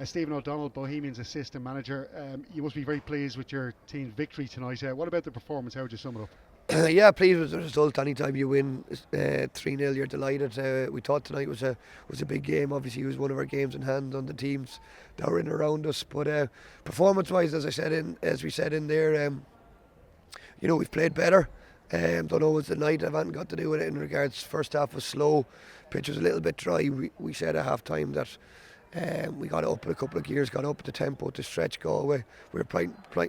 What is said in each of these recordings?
Stephen O'Donnell, Bohemians assistant manager. You must be very pleased with your team's victory tonight. What about the performance? How would you sum it up? Yeah, pleased with the result. Anytime you win 3-0, you're delighted. We thought tonight was a big game. Obviously, it was one of our games in hand on the teams that were in around us. But performance-wise, as we said in there, we've played better. Don't know what's the night. I haven't got to do with it in regards. First half was slow. Pitch was a little bit dry. We said at half time that we got it up a couple of gears, got up the tempo to stretch Galway. We were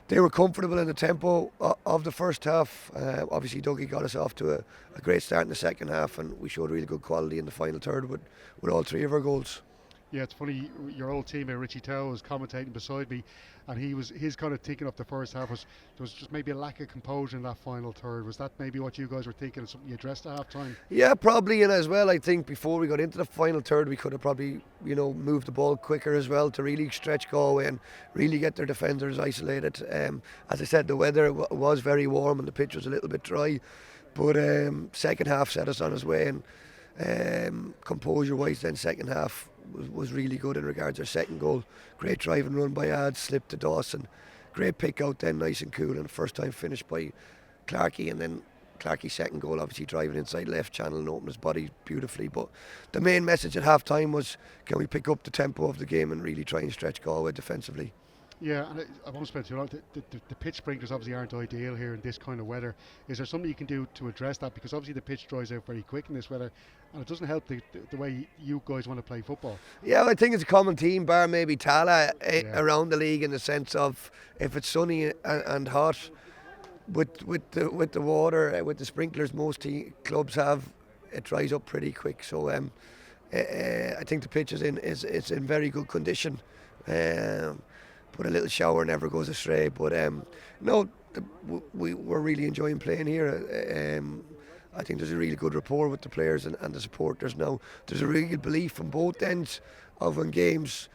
they were comfortable in the tempo of the first half. Obviously, Dougie got us off to a great start in the second half, and we showed really good quality in the final third with all three of our goals. Yeah, it's funny. Your old teammate Richie Tow was commentating beside me, and his kind of thinking of the first half was there was just maybe a lack of composure in that final third. Was that maybe what you guys were thinking? And something you addressed at half time? Yeah, probably, and as well, I think before we got into the final third, we could have probably moved the ball quicker as well to really stretch Galway and really get their defenders isolated. As I said, the weather was very warm and the pitch was a little bit dry, but second half set us on his way, and composure wise then second half was really good in regards to our second goal. Great drive and run by Ads, slip to Dawson, great pick out then, nice and cool, and first time finish by Clarkey, and then Clarkey's second goal obviously driving inside left channel and opening his body beautifully. But the main message at half time was, can we pick up the tempo of the game and really try and stretch Galway defensively? Yeah, and I won't spend too long. The pitch sprinklers obviously aren't ideal here in this kind of weather. Is there something you can do to address that? Because obviously the pitch dries out very quick in this weather, and it doesn't help the way you guys want to play football. Yeah, I think it's a common theme, bar maybe Tala, around the league, in the sense of if it's sunny and hot, with the water, with the sprinklers most clubs have, it dries up pretty quick. So I think the pitch is in very good condition. But a little shower never goes astray. But we're really enjoying playing here. I think there's a really good rapport with the players and the supporters now. There's a real belief from both ends of when games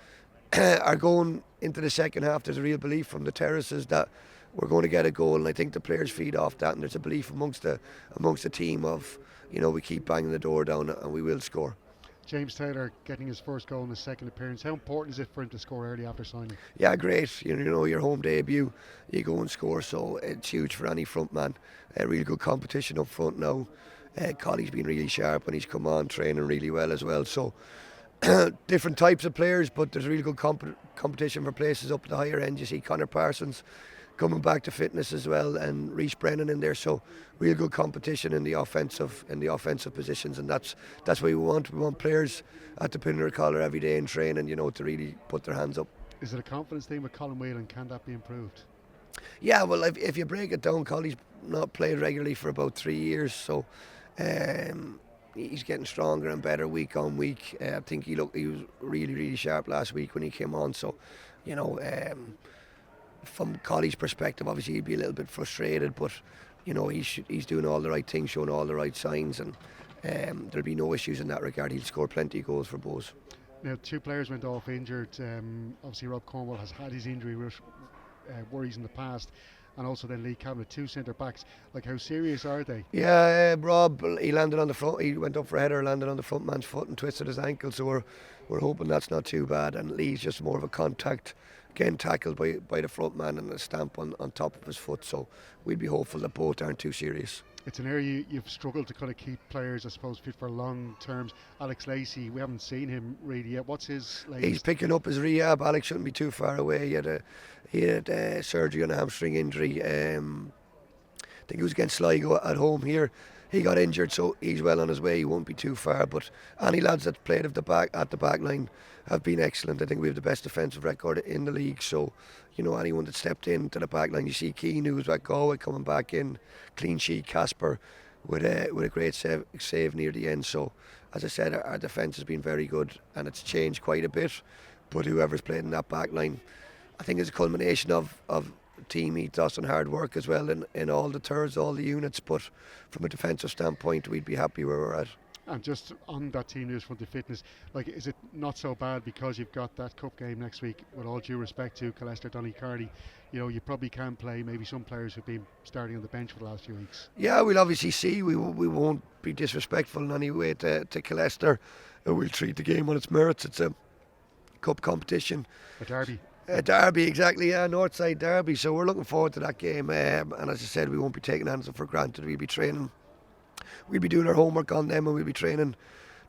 are going into the second half. There's a real belief from the terraces that we're going to get a goal, and I think the players feed off that, and there's a belief amongst the team of, we keep banging the door down and we will score. James Taylor getting his first goal in his second appearance. How important is it for him to score early after signing? Yeah, great. Your home debut, you go and score, so it's huge for any front man. Really good competition up front now. Colley's been really sharp when he's come on, training really well as well. So different types of players, but there's really good competition for places up the higher end. You see Connor Parsons coming back to fitness as well, and Rhys Brennan in there, so real good competition in the offensive positions, and that's what we want. We want players at the pin of their collar every day in training, to really put their hands up. Is it a confidence thing with Colin Whelan? Can that be improved? Yeah, well, if you break it down, Colley's not played regularly for about 3 years, so he's getting stronger and better week on week. I think he was really sharp last week when he came on, so from Colley's perspective, obviously he'd be a little bit frustrated, but he's doing all the right things, showing all the right signs, and there'll be no issues in that regard. He'll score plenty of goals for Bohs. Now, 2 players went off injured. Obviously Rob Cornwall has had his injury worries in the past, and also then Lee Cabinet, 2 centre backs. Like, how serious are they? Yeah, Rob, he landed on the front. He went up for a header, landed on the front man's foot and twisted his ankle, so we're hoping that's not too bad. And Lee's just more of a contact, getting tackled by the front man and a stamp on top of his foot, so we'd be hopeful that both aren't too serious. It's an area you've struggled to kind of keep players, I suppose, fit for long terms. Alex Lacey, we haven't seen him really yet. What's his latest? He's picking up his rehab. Alex shouldn't be too far away. He had surgery on a hamstring injury. I think he was against Sligo at home here. He got injured, so he's well on his way. He won't be too far. But any lads that played at the back line have been excellent. I think we have the best defensive record in the league. So, anyone that stepped into the back line, you see Keane, who was at Galway, coming back in, clean sheet. Casper with a great save near the end. So, as I said, our defence has been very good, and it's changed quite a bit. But whoever's played in that back line, I think it's a culmination of team ethos and hard work as well in all the thirds, all the units. But from a defensive standpoint, we'd be happy where we're at. And just on that team news front of fitness, like, is it not so bad because you've got that cup game next week? With all due respect to Colester, Donnycarty, you probably can play maybe some players who've been starting on the bench for the last few weeks. Yeah, we'll obviously see. We won't be disrespectful in any way to Colester. We'll treat the game on its merits. It's Cup competition. A derby. Derby, exactly, yeah, Northside Derby. So we're looking forward to that game. And as I said, we won't be taking anything for granted. We'll be training. We'll be doing our homework on them, and we'll be training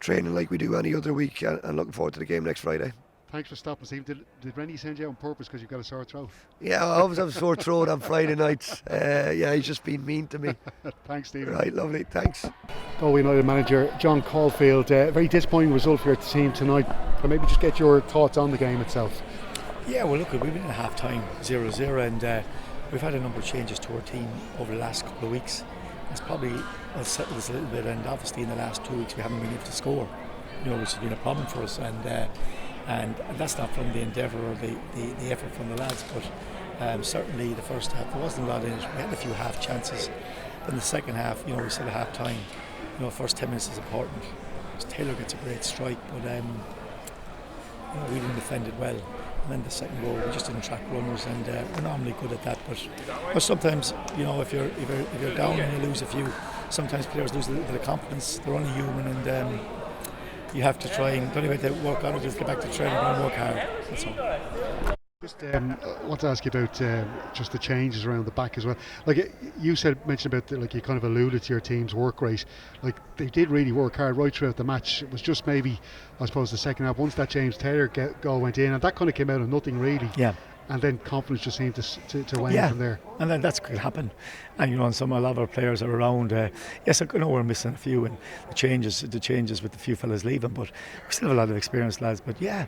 like we do any other week. And looking forward to the game next Friday. Thanks for stopping, Steve. Did Rennie send you out on purpose because you've got a sore throat? Yeah, I always have a sore throat on Friday nights. Yeah, he's just been mean to me. Thanks, Steve. Right, lovely, thanks. Galway United manager John Caulfield, very disappointing result for your team tonight. But maybe just get your thoughts on the game itself. Yeah, well, look, we've been in a half time 0-0, and we've had a number of changes to our team over the last couple of weeks. It's probably settled us a little bit, and obviously in the last 2 weeks we haven't been able to score, which has been a problem for us. And that's not from the endeavour or the effort from the lads, but certainly the first half there wasn't a lot in it. We had a few half chances. Then the second half, we said at half time, first 10 minutes is important. Taylor gets a great strike, but we didn't defend it well. And then the second goal, we just didn't track runners, and we're normally good at that. But sometimes, if you're down and you lose a few, sometimes players lose a little bit of confidence. They're only human, and you have to try, and the only way to work on it is get back to training and work hard. That's all. Just want to ask you about just the changes around the back as well. Like you mentioned about you kind of alluded to your team's work rate. Like they did really work hard right throughout the match. It was just maybe, I suppose, the second half once that James Taylor goal went in, and that kind of came out of nothing really. Yeah. And then confidence just seemed to wane from there. And then that's could happen. And a lot of our players are around. Yes, I know we're missing a few, and the changes with the few fellas leaving, but we still have a lot of experienced lads. But yeah,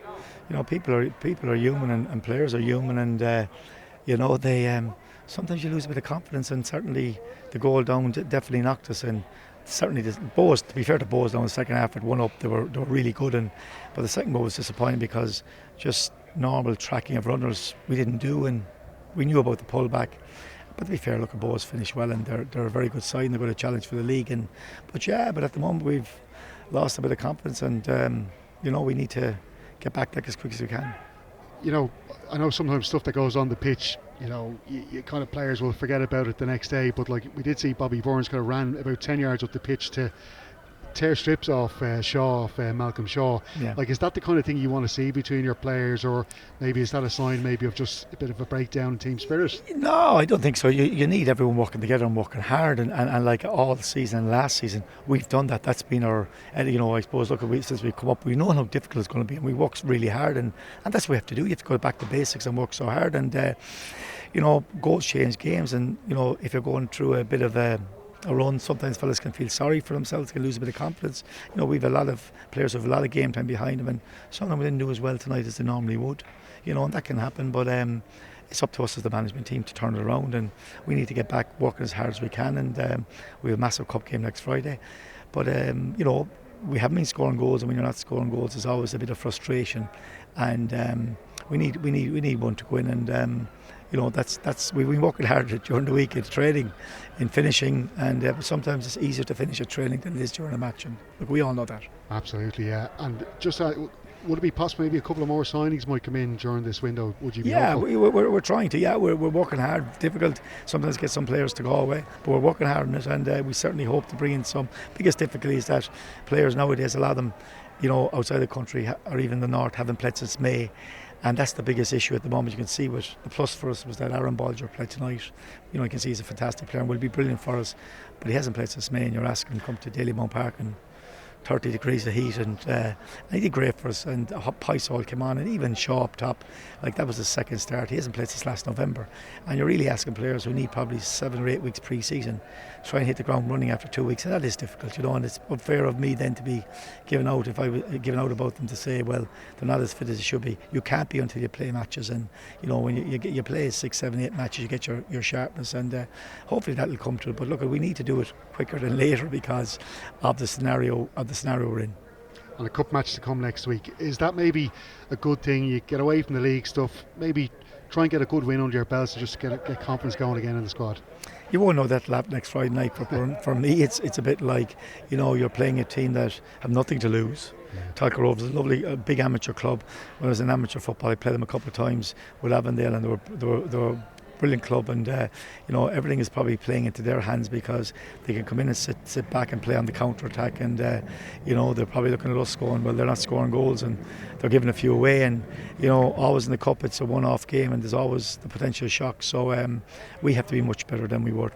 people are human, and players are human, and they sometimes you lose a bit of confidence, and certainly the goal down definitely knocked us. And certainly the Bohs, to be fair to Bohs, down the second half at 1-up, they were really good, but the second goal was disappointing because just normal tracking of runners we didn't do, and we knew about the pullback. But to be fair, look, the Bohs finished well, and they're a very good side, and they're going to challenge for the league. But at the moment we've lost a bit of confidence, and we need to get back there as quick as we can. I know sometimes stuff that goes on the pitch, you kind of players will forget about it the next day. But we did see Bobby Burns kind of ran about 10 yards up the pitch to tear strips off Malcolm Shaw. Yeah. Is that the kind of thing you want to see between your players, or maybe is that a sign maybe of just a bit of a breakdown in team spirit? No, I don't think so. You need everyone working together and working hard, and like all season and last season we've done that. That's been our, I suppose, since we've come up, we know how difficult it's going to be, and we work really hard, and that's what we have to do. You have to go back to basics and work so hard, and goals change games, and if you're going through a bit of a run, sometimes fellas can feel sorry for themselves, can lose a bit of confidence. We've a lot of players who have a lot of game time behind them, and some of them didn't do as well tonight as they normally would, and that can happen. But it's up to us as the management team to turn it around, and we need to get back working as hard as we can. And we have a massive cup game next Friday, but we haven't been scoring goals, and when you're not scoring goals, there's always a bit of frustration, and we need one to go in, and we've been working hard during the week at training, in finishing, and sometimes it's easier to finish at training than it is during a match, and we all know that. Absolutely, yeah. And just would it be possible maybe a couple of more signings might come in during this window? Would you be hopeful? We're trying to. Yeah, we're working hard. Difficult sometimes get some players to go away, but we're working hard on it, and we certainly hope to bring in some. Biggest difficulty is that players nowadays, a lot of them, outside the country or even the north, haven't played since May. And that's the biggest issue at the moment. You can see what the plus for us was that Aaron Bolger played tonight. You can see he's a fantastic player and will be brilliant for us. But he hasn't played since May, and you're asking him to come to Dalymount Park and 30 degrees of heat, and he did great for us. And Pysol came on, and even Shaw up top, that was his second start. He hasn't played since last November, and you're really asking players who need probably 7 or 8 weeks pre-season try and hit the ground running after 2 weeks, and that is difficult, and it's unfair of me then to be giving out, if I was giving out about them, to say, well, they're not as fit as they should be. You can't be until you play matches, and when you play 6, 7, 8 matches, you get your sharpness, and hopefully that'll come to it. But look, we need to do it quicker than later because of the scenario we're in. And a cup match to come next week, is that maybe a good thing? You get away from the league stuff, maybe try and get a good win under your belts, and just get confidence going again in the squad. You won't know that lap next Friday night, but for me it's a bit like, you're playing a team that have nothing to lose. Talca Rovers is a lovely big amateur club. When I was in amateur football, I played them a couple of times with Avondale, and they were brilliant club, and everything is probably playing into their hands because they can come in and sit back and play on the counter attack, and they're probably looking at us going, well, they're not scoring goals and they're giving a few away, and always in the cup it's a one-off game and there's always the potential shock. So we have to be much better than we were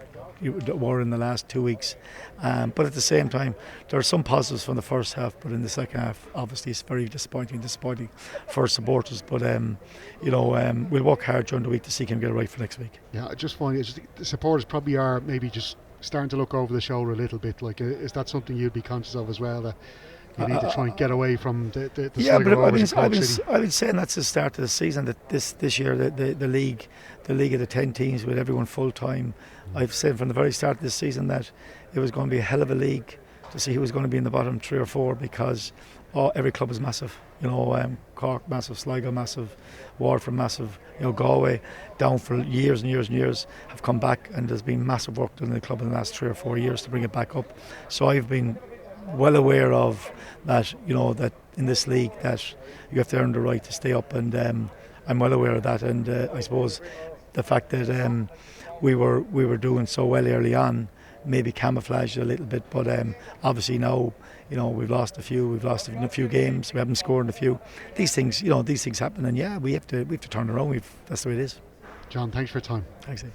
in the last 2 weeks, but at the same time there are some positives from the first half, but in the second half obviously it's very disappointing for supporters, but we'll work hard during the week to see can we get it right for next week. Yeah, I just find the supporters probably are maybe just starting to look over the shoulder a little bit. Like, is that something you'd be conscious of as well, that you need to try and get away from the yeah, but I've City? been saying that's the start of the season, that this year the league of the 10 teams with everyone full time. I've said from the very start of this season that it was going to be a hell of a league to see who was going to be in the bottom 3 or 4, because every club is massive. Cork massive, Sligo massive, Waterford massive. Galway down for years and years and years have come back, and there's been massive work done in the club in the last 3 or 4 years to bring it back up. So I've been well aware of that. That in this league that you have to earn the right to stay up, and I'm well aware of that. And I suppose the fact that we were doing so well early on maybe camouflaged a little bit, but obviously now we've lost a few games, we haven't scored in a few. These things happen, and we have to turn around. That's the way it is. John, thanks for your time. Thanks, Dave.